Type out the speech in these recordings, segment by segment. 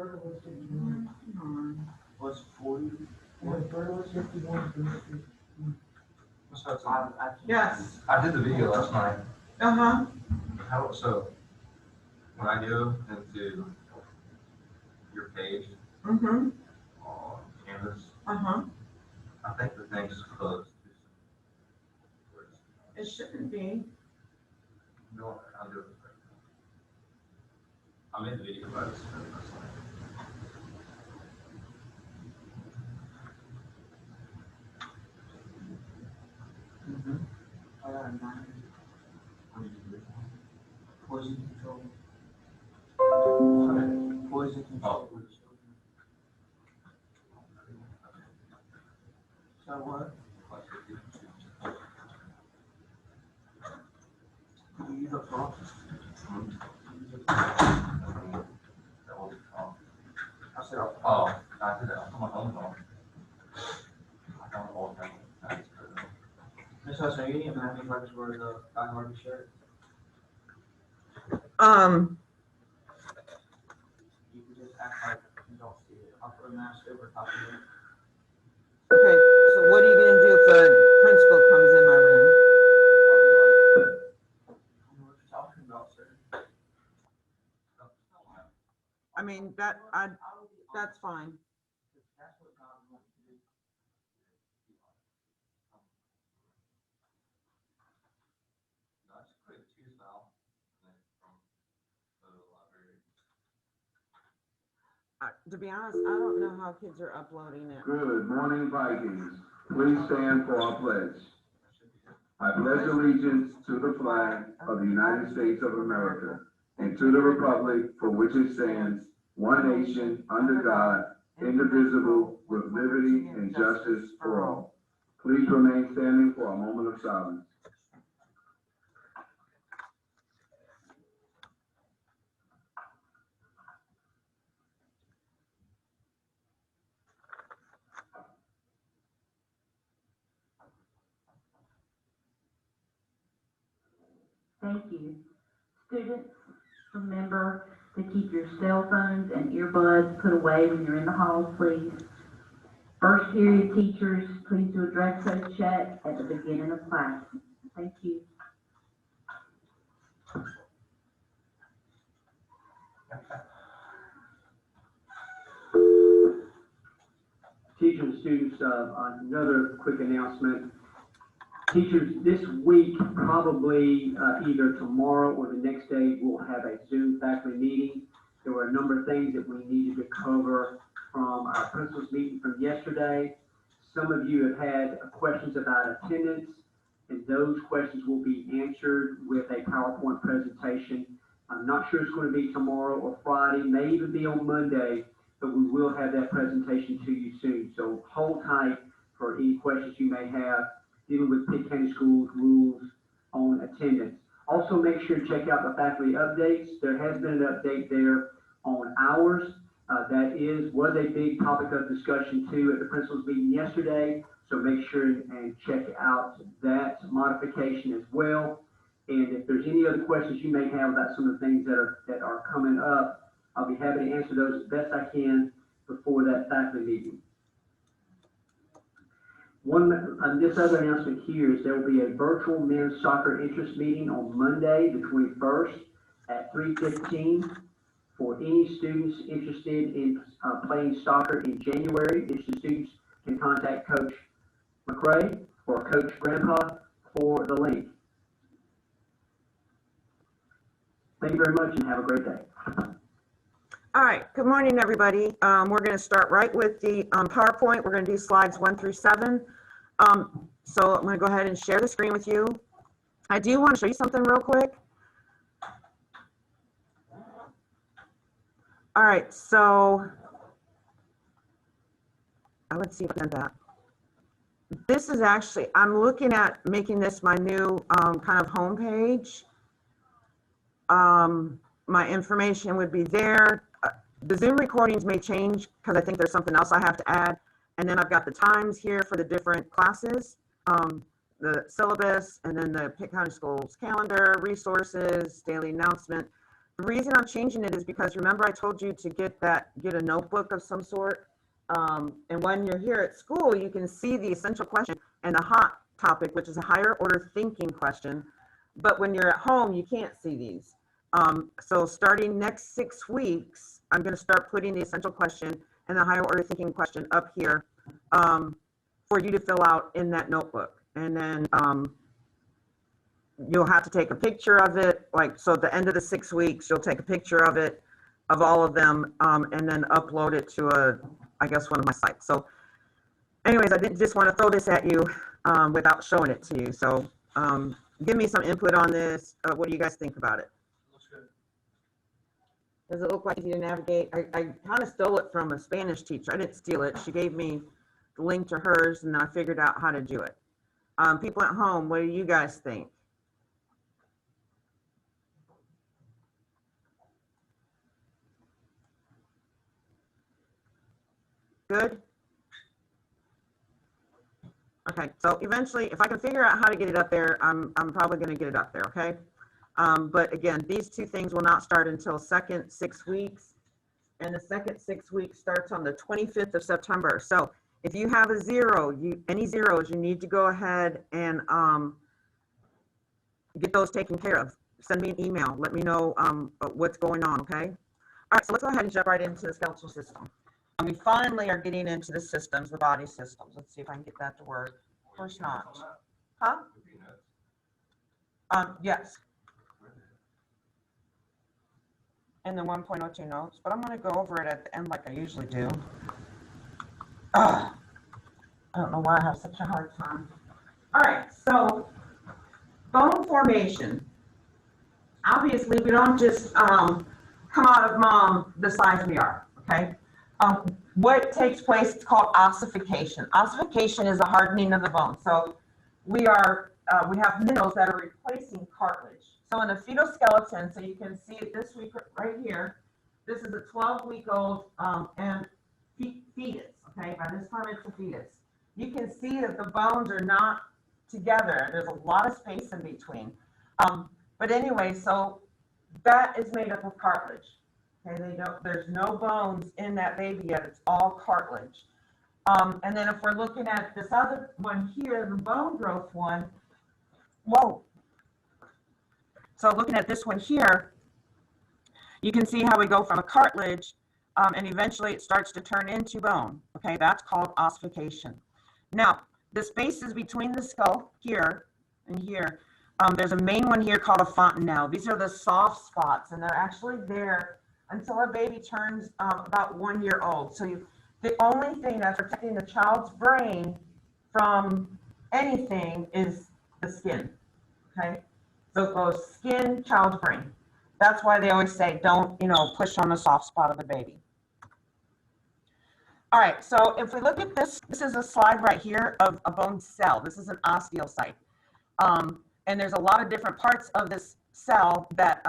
third was 61. Was 40? The third was 51. Yes. I did the video last night. Uh-huh. So when I go into your page Mm-hmm. on Canvas, Uh-huh. I think the thing's closed. It shouldn't be. No, I'll do it. I made the video about this last night. Poison control. Poison control. So what? You use a prop? I said, Oh, I did that on my phone call. I don't know what that is. Miss Hudson, you didn't even have any practice for the Die Hard shirt. You can just act like you don't see it. I'll put a mask over top of it. Okay, so what are you gonna do if the principal comes in my room? I'll be like, I don't know what you're talking about, sir. I mean, that's fine. That's what God wants to do. No, I just create a choose file and then from photo library. To be honest, I don't know how kids are uploading it. Good morning, Vikings. Please stand for our pledge. I pledge allegiance to the flag of the United States of America and to the republic for which it stands, one nation, under God, indivisible, with liberty and justice for all. Please remain standing for a moment of silence. Thank you. Students, remember to keep your cell phones and earbuds put away when you're in the halls, please. First period teachers, please do a dress code check at the beginning of class. Thank you. Teachers and students, another quick announcement. Teachers, this week, probably either tomorrow or the next day, we'll have a Zoom faculty meeting. There were a number of things that we needed to cover from our principal's meeting from yesterday. Some of you have had questions about attendance, and those questions will be answered with a PowerPoint presentation. I'm not sure it's going to be tomorrow or Friday, may even be on Monday, but we will have that presentation to you soon. So hold tight for any questions you may have dealing with Pitt County Schools rules on attendance. Also, make sure to check out the faculty updates. There has been an update there on hours. That was a big topic of discussion too at the principal's meeting yesterday. So make sure and check out that modification as well. And if there's any other questions you may have about some of the things that are coming up, I'll be happy to answer those as best I can before that faculty meeting. This other announcement here is there will be a virtual men's soccer interest meeting on Monday, the 21st at 3:15 for any students interested in playing soccer in January. Interested students can contact Coach McRae or Coach Grandpa for the link. Thank you very much and have a great day. All right, good morning, everybody. We're going to start right with the PowerPoint. We're going to do slides 1 through 7. So I'm going to go ahead and share the screen with you. I do want to show you something real quick. All right, so let's see if I can do that. This is actually, I'm looking at making this my new kind of home page. My information would be there. The Zoom recordings may change because I think there's something else I have to add. And then I've got the times here for the different classes, the syllabus, and then the Pitt County Schools calendar, resources, daily announcement. The reason I'm changing it is because remember I told you to get a notebook of some sort. And when you're here at school, you can see the essential question and the hot topic, which is a higher order thinking question. But when you're at home, you can't see these. So starting next 6 weeks, I'm going to start putting the essential question and the higher order thinking question up here for you to fill out in that notebook. And then you'll have to take a picture of it. Like, so at the end of the 6 weeks, you'll take a picture of it, of all of them, and then upload it to I guess one of my sites. So anyways, I didn't just want to throw this at you without showing it to you. So give me some input on this. What do you guys think about it? Looks good. Does it look like easy to navigate? I kind of stole it from a Spanish teacher. I didn't steal it. She gave me the link to hers, and I figured out how to do it. People at home, what do you guys think? Good? Okay, so eventually, if I can figure out how to get it up there, I'm probably going to get it up there, okay? But again, these two things will not start until second 6 weeks, and the second 6 weeks starts on the 25th of September. So if you have a zero, any zeros, you need to go ahead and get those taken care of. Send me an email. Let me know what's going on, okay? All right, so let's go ahead and jump right into the skeletal system. We finally are getting into the systems, the body systems. Let's see if I can get that to work. Of course not. Huh? Yes. In the 1.02 notes, but I'm going to go over it at the end like I usually do. I don't know why I have such a hard time. All right, so bone formation. Obviously, we don't just come out of mom the size we are, okay? What takes place, it's called ossification. Ossification is a hardening of the bone. So we have minerals that are replacing cartilage. So in the fetal skeleton, so you can see it this week right here, this is a 12-week-old and fetus, okay? By this time it's a fetus. You can see that the bones are not together. There's a lot of space in between. But anyway, so that is made up of cartilage. Okay, there's no bones in that baby yet. It's all cartilage. And then if we're looking at this other one here, the bone growth one, whoa. So looking at this one here, you can see how we go from a cartilage and eventually it starts to turn into bone. Okay, that's called ossification. Now, the spaces between the skull here and here, there's a main one here called a fontanelle. These are the soft spots, and they're actually there until a baby turns about 1 year old. So the only thing that's protecting the child's brain from anything is the skin, okay? So it goes skin, child's brain. That's why they always say don't, push on the soft spot of the baby. All right, so if we look at this, this is a slide right here of a bone cell. This is an osteocyte. And there's a lot of different parts of this cell that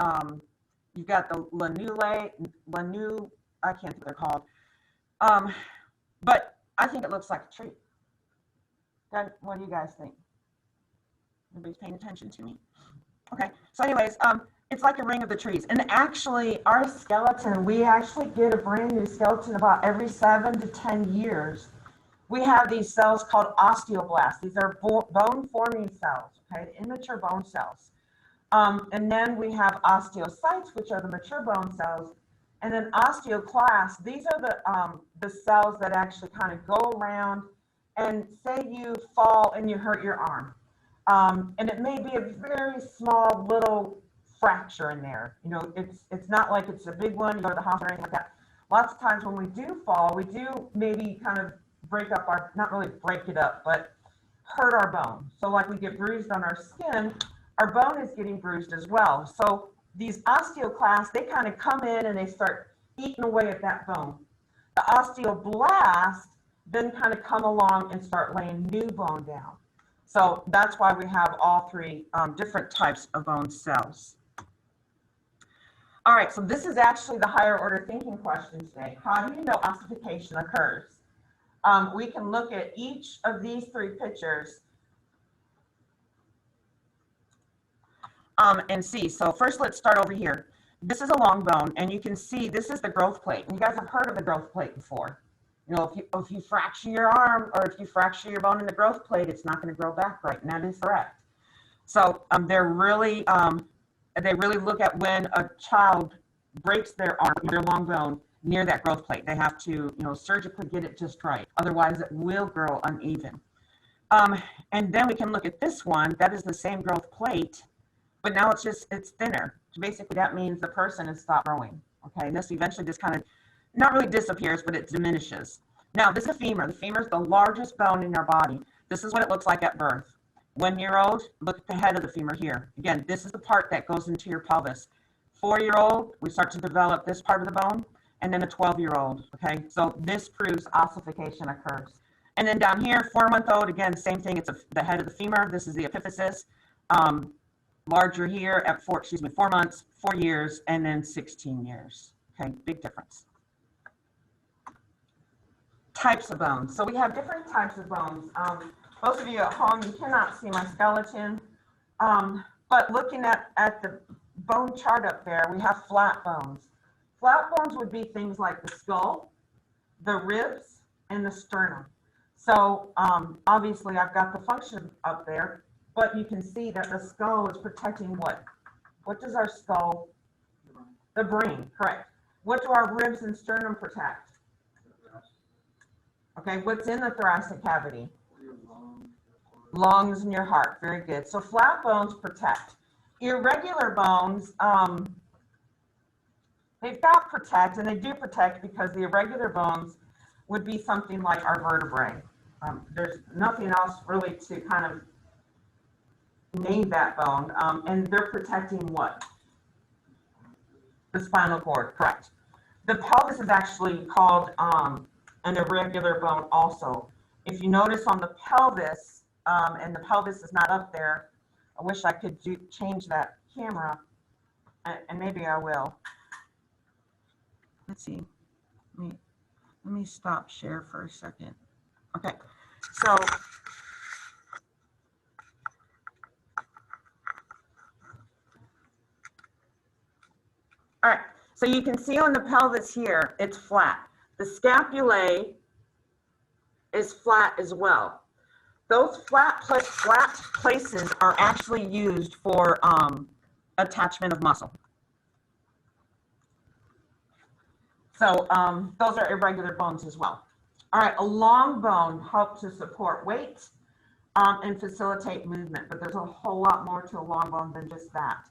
you've got the lanule, I can't think what they're called. But I think it looks like a tree. What do you guys think? Nobody's paying attention to me. Okay, so anyways, it's like a ring of the trees. And actually, our skeleton, we actually get a brand new skeleton about every 7 to 10 years. We have these cells called osteoblasts. These are bone-forming cells, okay, immature bone cells. And then we have osteocytes, which are the mature bone cells. And then osteoclasts, these are the cells that actually kind of go around and say you fall and you hurt your arm. And it may be a very small little fracture in there. It's not like it's a big one, you go to the hospital or anything like that. Lots of times when we do fall, we do maybe kind of break up not really break it up, but hurt our bone. So like we get bruised on our skin, our bone is getting bruised as well. So these osteoclasts, they kind of come in and they start eating away at that bone. The osteoblasts then kind of come along and start laying new bone down. So that's why we have all three different types of bone cells. All right, so this is actually the higher order thinking question today. How do you know ossification occurs? We can look at each of these three pictures and see. So first, let's start over here. this is a long bone, and you can see this is the growth plate. And you guys have heard of the growth plate before. You know, if you fracture your arm or if you fracture your bone in the growth plate, it's not going to grow back right, and that is correct. So they really look at when a child breaks their arm, their long bone, near that growth plate. They have to, you know, surgically get it just right. Otherwise, it will grow uneven. And then we can look at this one. That is the same growth plate, but now it's thinner. So basically, that means the person has stopped growing. Okay, and this eventually just kind of, not really disappears, but it diminishes. Now, this is the femur. The femur is the largest bone in our body. This is what it looks like at birth. 1-year-old, look at the head of the femur here. Again, this is the part that goes into your pelvis. 4-year-old, we start to develop this part of the bone, and then a 12-year-old, okay? So this proves ossification occurs. And then down here, 4-month-old, again, same thing. It's the head of the femur. This is the epiphysis. Larger here at 4 months, 4 years, and then 16 years. Okay, big difference. Types of bones. So we have different types of bones. Most of you at home, you cannot see my skeleton, but looking at the bone chart up there, we have flat bones. Flat bones would be things like the skull, the ribs, and the sternum. So obviously I've got the function up there, but you can see that the skull is protecting what? What does our skull? The brain, correct. What do our ribs and sternum protect? Okay, what's in the thoracic cavity? Lungs and your heart, very good. So flat bones protect. Irregular bones, they've got protect, and they do protect because the irregular bones would be something like our vertebrae. There's nothing else really to kind of name that bone, and they're protecting what? The spinal cord, correct. The pelvis is actually called an irregular bone also. If you notice on the pelvis, and the pelvis is not up there, I wish I could change that camera, and maybe I will. Let's see. Let me stop share for a second. Okay, so all right, so you can see on the pelvis here, it's flat. The scapulae is flat as well. Those flat places are actually used for attachment of muscle. So those are irregular bones as well. All right, a long bone helps to support weight and facilitate movement, but there's a whole lot more to a long bone than just that.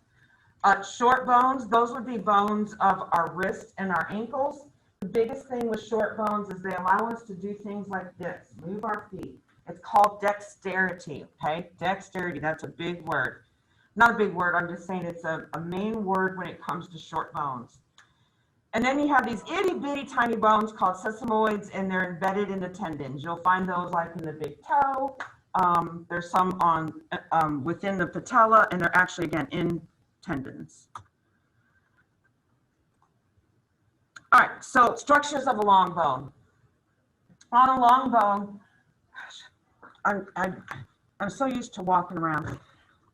Short bones, those would be bones of our wrists and our ankles. The biggest thing with short bones is they allow us to do things like this, move our feet. It's called dexterity, okay? Dexterity, that's a big word. Not a big word, I'm just saying it's a main word when it comes to short bones. And then you have these itty bitty tiny bones called sesamoids, and they're embedded in the tendons. You'll find those like in the big toe. There's some on within the patella, and they're actually, again, in tendons. All right, so structures of a long bone. On a long bone, I'm so used to walking around.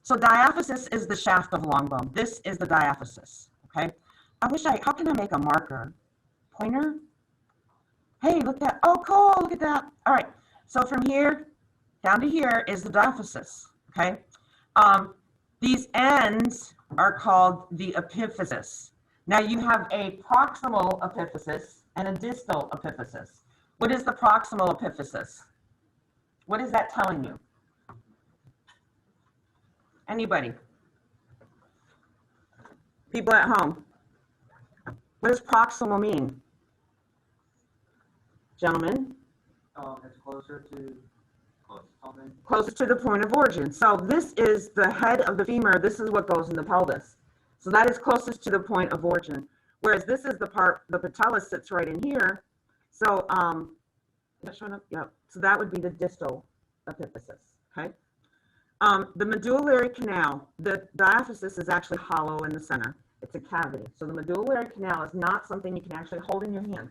So diaphysis is the shaft of a long bone. This is the diaphysis, okay? How can I make a marker? Pointer? Hey, look at that. Oh, cool, look at that. All right, so from here down to here is the diaphysis, okay? These ends are called the epiphysis. Now you have a proximal epiphysis and a distal epiphysis. What is the proximal epiphysis? What is that telling you? Anybody? People at home? What does proximal mean? Gentlemen? It's closer to something. Closer to the point of origin. So this is the head of the femur. This is what goes in the pelvis. So that is closest to the point of origin. Whereas this is the part, the patella sits right in here. So, is that showing up? Yep. So that would be the distal epiphysis, okay? The medullary canal, the diaphysis is actually hollow in the center. It's a cavity. So the medullary canal is not something you can actually hold in your hand.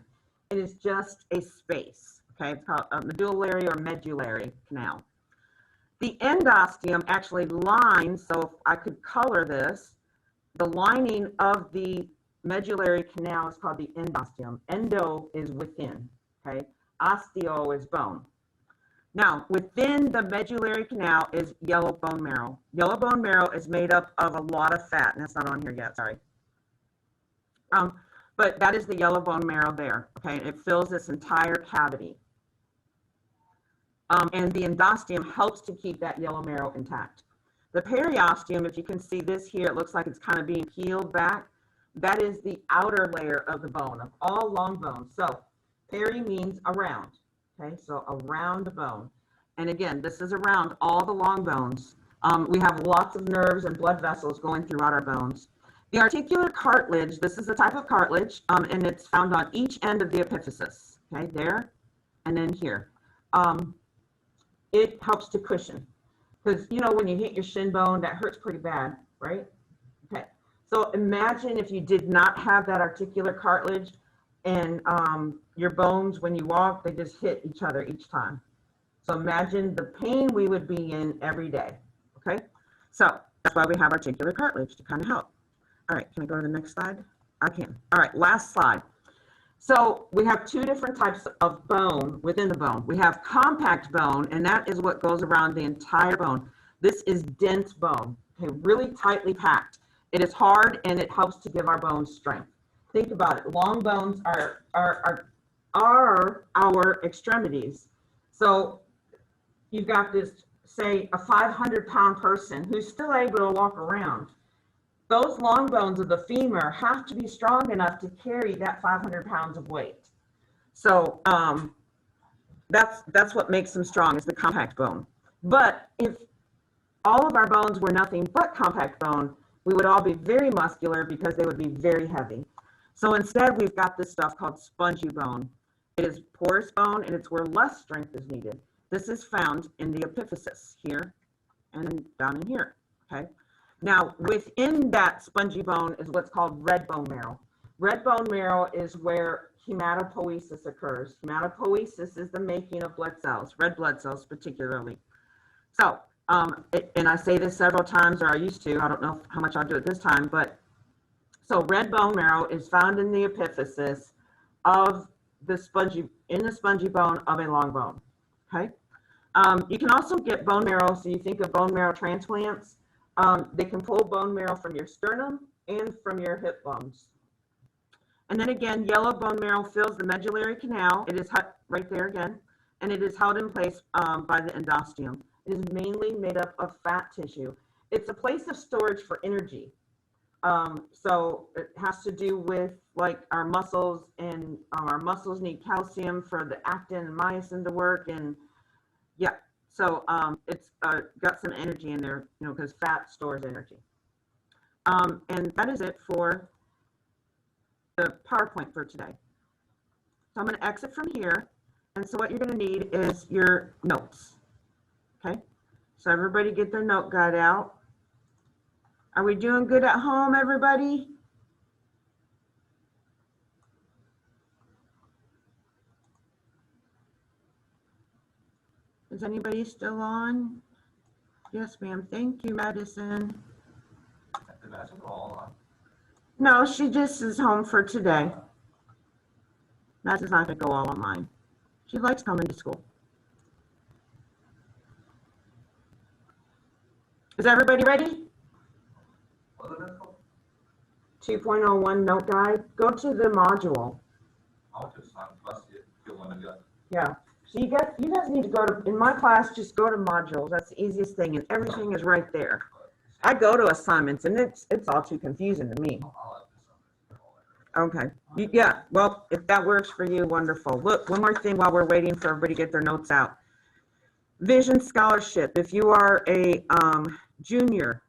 It is just a space, okay? It's called a medullary or medullary canal. The endosteum actually lines, so if I could color this, the lining of the medullary canal is called the endosteum. Endo is within, okay? Osteo is bone. Now, within the medullary canal is yellow bone marrow. Yellow bone marrow is made up of a lot of fat, and that's not on here yet, sorry. But that is the yellow bone marrow there, okay? It fills this entire cavity. And the endosteum helps to keep that yellow marrow intact. The periosteum, if you can see this here, it looks like it's kind of being peeled back. That is the outer layer of the bone, of all long bones. So peri means around, okay? So around the bone. And again, this is around all the long bones. We have lots of nerves and blood vessels going throughout our bones. The articular cartilage, this is a type of cartilage, and it's found on each end of the epiphysis, okay, there and then here. It helps to cushion, because, you know, when you hit your shin bone, that hurts pretty bad, right? Okay, so imagine if you did not have that articular cartilage and your bones, when you walk, they just hit each other each time. So imagine the pain we would be in every day, okay? So that's why we have articular cartilage, to kind of help. All right, can I go to the next slide? I can. All right, last slide. So we have two different types of bone within the bone. We have compact bone, and that is what goes around the entire bone. This is dense bone, okay, really tightly packed. It is hard, and it helps to give our bones strength. Think about it. Long bones are our extremities. So you've got this, say, a 500-pound person who's still able to walk around. Those long bones of the femur have to be strong enough to carry that 500 pounds of weight. So that's what makes them strong, is the compact bone. But if all of our bones were nothing but compact bone, we would all be very muscular because they would be very heavy. So instead, we've got this stuff called spongy bone. It is porous bone, and it's where less strength is needed. This is found in the epiphysis here and down in here, okay? Now, within that spongy bone is what's called red bone marrow. Red bone marrow is where hematopoiesis occurs. Hematopoiesis is the making of blood cells, red blood cells particularly. So, and I say this several times, or I used to, I don't know how much I'll do it this time, but so red bone marrow is found in the epiphysis of the spongy bone of a long bone, okay? You can also get bone marrow, so you think of bone marrow transplants. They can pull bone marrow from your sternum and from your hip bones. And then again, yellow bone marrow fills the medullary canal. It is right there again, and it is held in place by the endosteum. It is mainly made up of fat tissue. It's a place of storage for energy. So it has to do with like our muscles, and our muscles need calcium for the actin and myosin to work, and yeah. So it's got some energy in there, you know, because fat stores energy. And that is it for the PowerPoint for today. So I'm going to exit from here. And so what you're going to need is your notes. Okay? So everybody get their note guide out. Are we doing good at home, everybody? Is anybody still on? Yes, ma'am. Thank you, Madison. No, she just is home for today. Madison's not going to go all online. She likes coming to school. Is everybody ready? 2.01 note guide. Go to the module. Yeah. So you guys need to go to, in my class, just go to modules. That's the easiest thing, and everything is right there. I go to assignments, and it's all too confusing to me. Okay. Yeah, well, if that works for you, wonderful. Look, one more thing while we're waiting for everybody to get their notes out. Vision Scholarship. If you are a junior,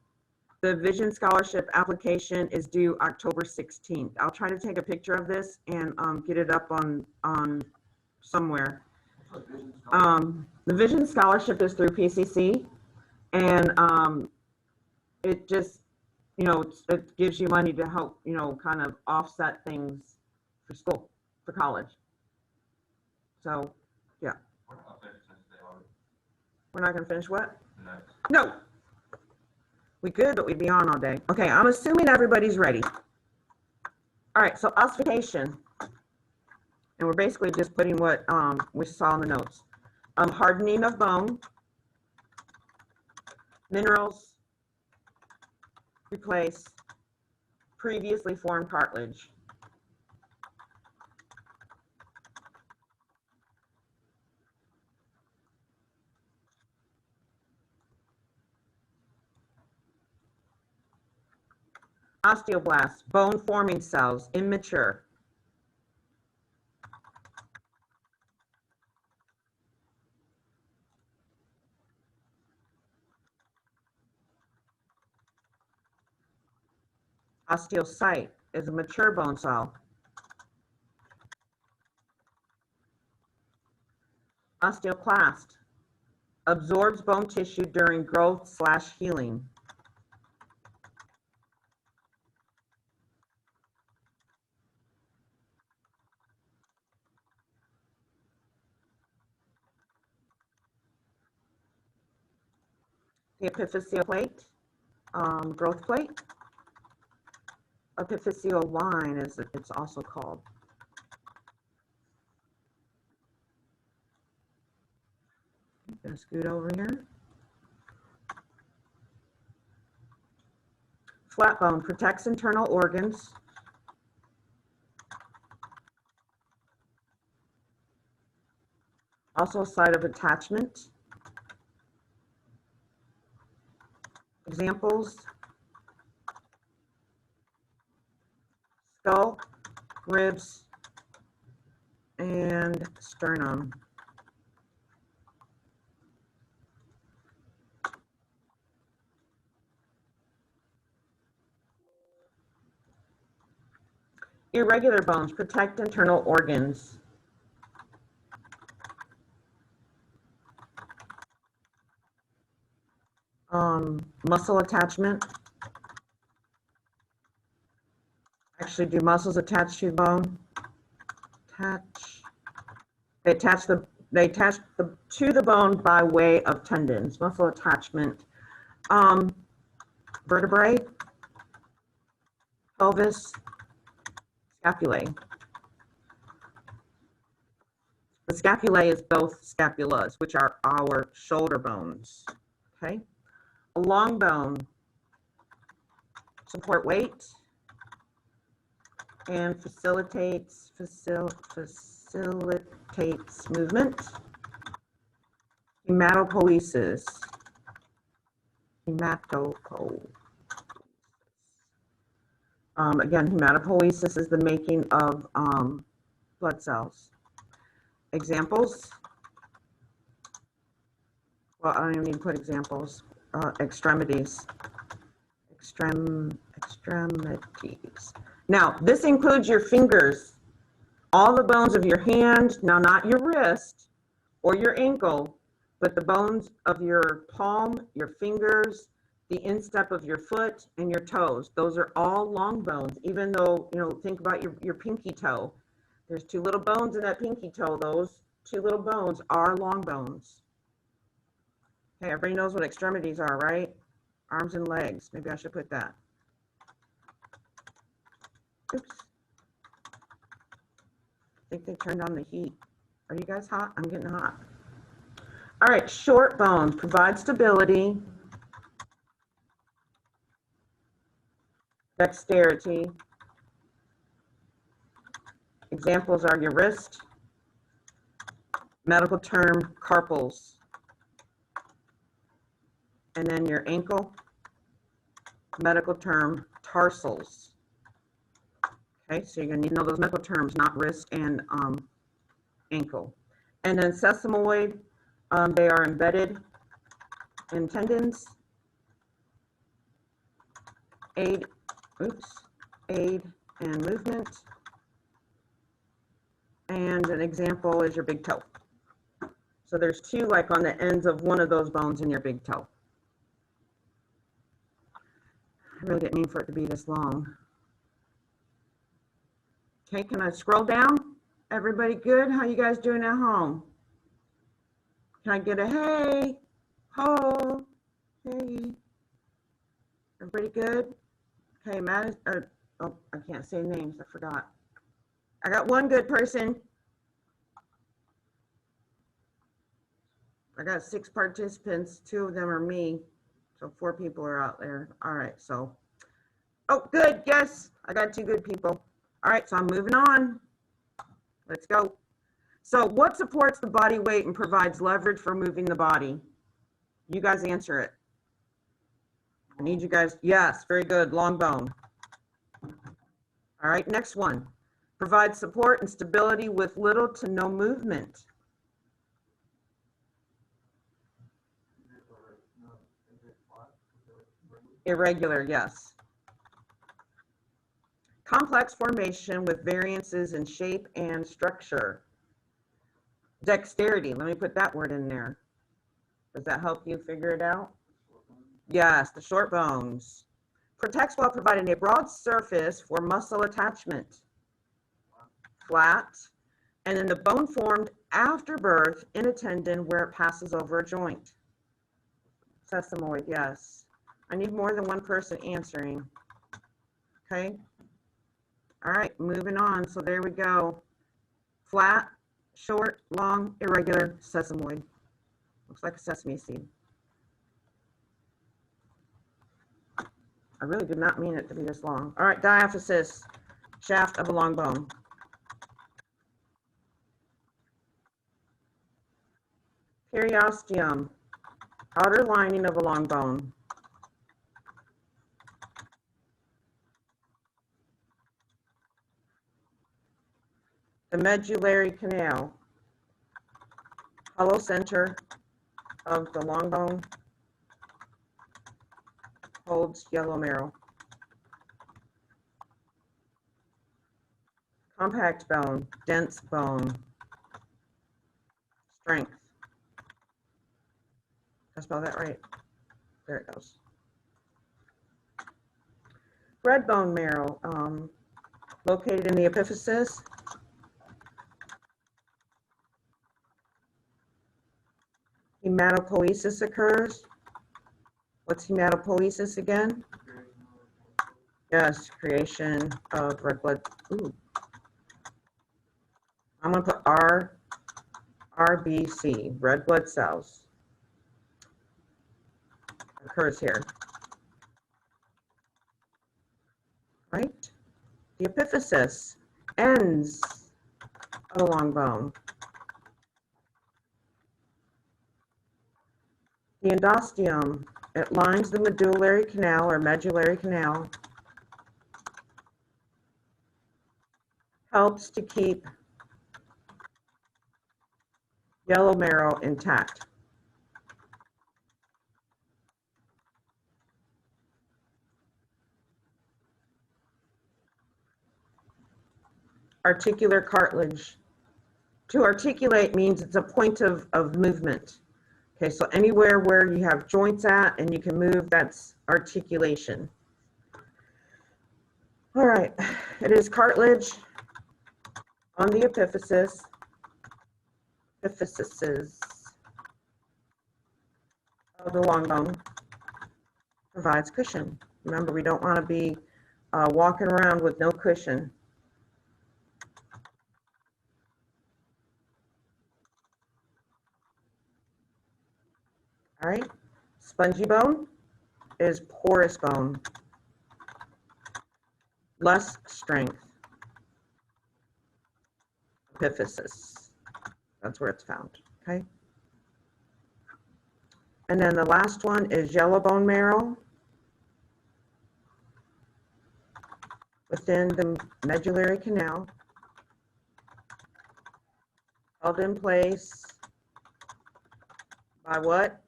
the Vision Scholarship application is due October 16th. I'll try to take a picture of this and get it up on somewhere. The Vision Scholarship is through PCC, and it just, you know, it gives you money to help, you know, kind of offset things for school, for college. So, yeah. We're not going to finish what? No. We could, but we'd be on all day. Okay, I'm assuming everybody's ready. All right, so ossification. And we're basically just putting what we saw in the notes. Hardening of bone, minerals, replace previously formed cartilage. Osteoblasts, bone forming cells, immature. Osteocyte is a mature bone cell. Osteoclast absorbs bone tissue during growth/healing. The epiphyseal plate, growth plate. Epiphyseal line is it's also called. I'm gonna scoot over here. Flat bone protects internal organs. Also a site of attachment. Examples: skull, ribs, and sternum. Irregular bones protect internal organs. Muscle attachment. Actually, do muscles attach to the bone? They attach to the bone by way of tendons. Muscle attachment. Vertebrae, pelvis, scapulae. The scapulae is both scapulas, which are our shoulder bones. Okay. A long bone, support weight, and facilitates movement. Hematopoiesis. Again, hematopoiesis is the making of blood cells. Examples. Well, I don't even need to put examples. Extremities. Extremities. Now, this includes your fingers, all the bones of your hand, now not your wrist or your ankle, but the bones of your palm, your fingers, the instep of your foot, and your toes. Those are all long bones, even though, you know, think about your pinky toe. There's two little bones in that pinky toe. Those two little bones are long bones. Okay, everybody knows what extremities are, right? Arms and legs. Maybe I should put that. Oops. I think they turned on the heat. Are you guys hot? I'm getting hot. All right, short bones provide stability, dexterity. Examples are your wrist, medical term carpals, and then your ankle, medical term tarsals. Okay, so you're going to need to know those medical terms, not wrist and ankle. And then sesamoid, they are embedded in tendons, aid and movement. And an example is your big toe. So there's two like on the ends of one of those bones in your big toe. I really didn't mean for it to be this long. Okay, can I scroll down? Everybody good? How you guys doing at home? Can I get a hey? Ho? Hey? Everybody good? Okay, Matt, oh, I can't say names, I forgot. I got one good person. I got 6 participants, 2 of them are me, so 4 people are out there. All right, so, oh, good, yes, I got 2 good people. All right, so I'm moving on. Let's go. So what supports the body weight and provides leverage for moving the body? You guys answer it. I need you guys, yes, very good, long bone. All right, next one. Provides support and stability with little to no movement. Irregular, yes. Complex formation with variances in shape and structure. Dexterity, let me put that word in there. Does that help you figure it out? Yes, the short bones. Protects while providing a broad surface for muscle attachment. Flat. And then the bone formed after birth in a tendon where it passes over a joint. Sesamoid, yes. I need more than one person answering. Okay. All right, moving on. So there we go. Flat, short, long, irregular, sesamoid. Looks like a sesame seed. I really did not mean it to be this long. All right, diaphysis, shaft of a long bone. Periosteum, outer lining of a long bone. The medullary canal, hollow center of the long bone, holds yellow marrow. Compact bone, dense bone, strength. Did I spell that right? There it goes. Red bone marrow, located in the epiphysis. Hematopoiesis occurs. What's hematopoiesis again? Yes, creation of red blood. Ooh. I'm going to put RBC, red blood cells. Occurs here. Right? The epiphysis, ends of the long bone. The endosteum, it lines the medullary canal or medullary canal. Helps to keep yellow marrow intact. Articular cartilage. To articulate means it's a point of movement. Okay, so anywhere where you have joints at and you can move, that's articulation. All right, it is cartilage on the epiphysis. Epiphyses of the long bone. Provides cushion. Remember, we don't want to be walking around with no cushion. All right, spongy bone is porous bone. Less strength. Epiphysis. That's where it's found, okay? And then the last one is yellow bone marrow within the medullary canal, held in place by what?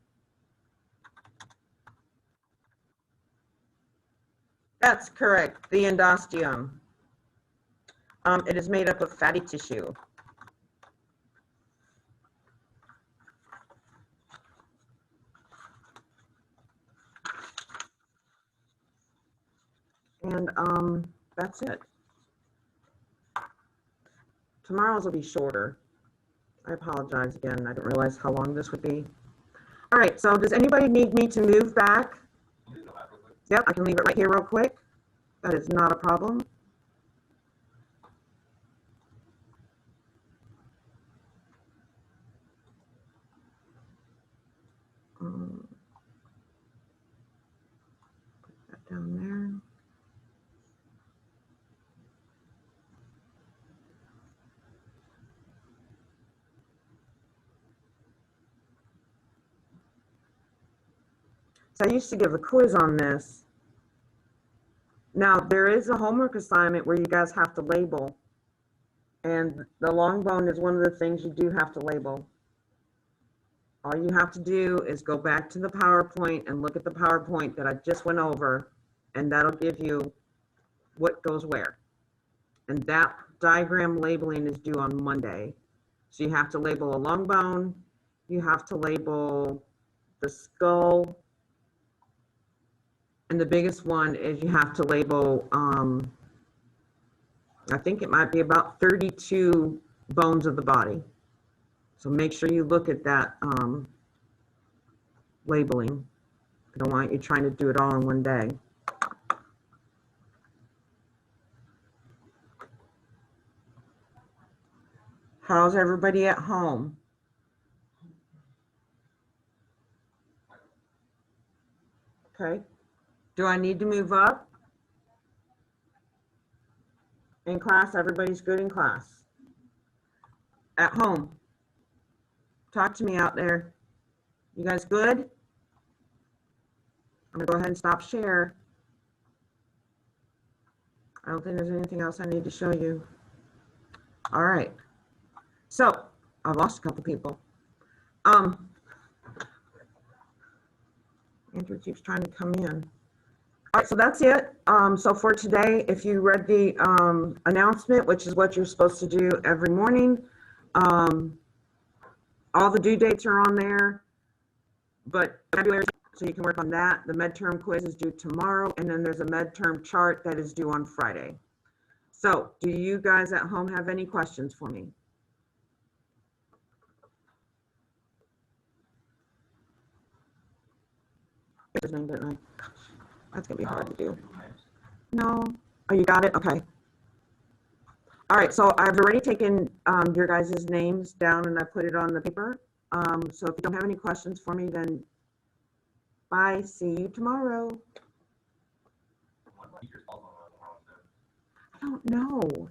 That's correct, the endosteum. It is made up of fatty tissue. And that's it. Tomorrow's will be shorter. I apologize again. I didn't realize how long this would be. All right, so does anybody need me to move back? Yep, I can leave it right here real quick. That is not a problem. Put that down there. So I used to give a quiz on this. Now, there is a homework assignment where you guys have to label. And the long bone is one of the things you do have to label. All you have to do is go back to the PowerPoint and look at the PowerPoint that I just went over, and that'll give you what goes where. And that diagram labeling is due on Monday. So you have to label a long bone, you have to label the skull, and the biggest one is you have to label, I think it might be about 32 bones of the body. So make sure you look at that labeling. I don't want you trying to do it all in one day. How's everybody at home? Okay. Do I need to move up? In class, everybody's good in class. At home, talk to me out there. You guys good? I'm gonna go ahead and stop share. I don't think there's anything else I need to show you. All right. So I've lost a couple people. Andrew keeps trying to come in. All right, so that's it. So for today, if you read the announcement, which is what you're supposed to do every morning, all the due dates are on there, but February, so you can work on that. The midterm quiz is due tomorrow, and then there's a midterm chart that is due on Friday. So do you guys at home have any questions for me? His name, didn't I? That's gonna be hard to do. No. Oh, you got it? Okay. All right, so I've already taken your guys' names down and I put it on the paper. So if you don't have any questions for me, then bye. See you tomorrow. I don't know.